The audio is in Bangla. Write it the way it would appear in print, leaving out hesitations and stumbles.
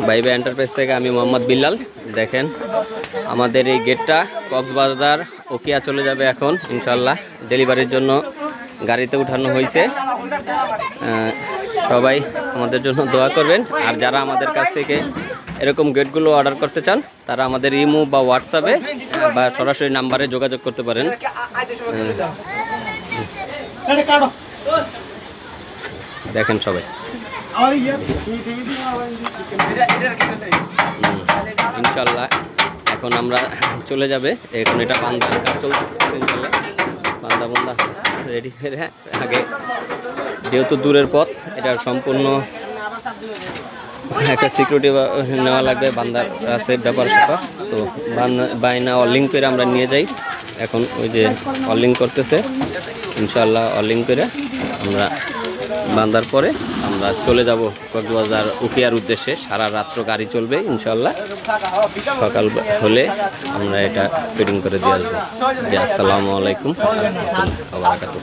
বাইবে এন্টারপ্রাইজ থেকে আমি মোহাম্মদ বিল্লাল। দেখেন আমাদের এই গেটটা কক্সবাজার ওকিয়া চলে যাবে এখন ইনশাল্লাহ। ডেলিভারির জন্য গাড়িতে উঠানো হয়েছে। সবাই আমাদের জন্য দোয়া করবেন। আর যারা আমাদের কাছ থেকে এরকম গেটগুলো অর্ডার করতে চান তারা আমাদের ইমো বা হোয়াটসঅ্যাপে বা সরাসরি নাম্বারে যোগাযোগ করতে পারেন। দেখেন সবাই ইনশাল্লাহ এখন আমরা চলে যাবে। এখন এটা বান্দার কাজ চলতেছে ইনশাল্লাহ। বান্দা রেডি করে আগে, যেহেতু দূরের পথ, এটা সম্পূর্ণ একটা সিকিউরিটি নেওয়া লাগবে। বান্দার আছে ব্যাপার স্যাপার, তো বাইনা অলিং করে আমরা নিয়ে যাই। এখন ওই যে অলিং করতেছে ইনশাল্লাহ। অলিং করে আমরা বান্দার পরে আমরা চলে যাব কক্সবাজার উকিয়ার উদ্দেশ্যে। সারা রাত্র গাড়ি চলবে ইনশাল্লাহ। সকাল হলে আমরা এটা ফিটিং করে দিয়ে আসবো। জি, আসসালামু আলাইকুম ওয়া রাহমাতুল্লাহি ওয়া বারাকাতুহু।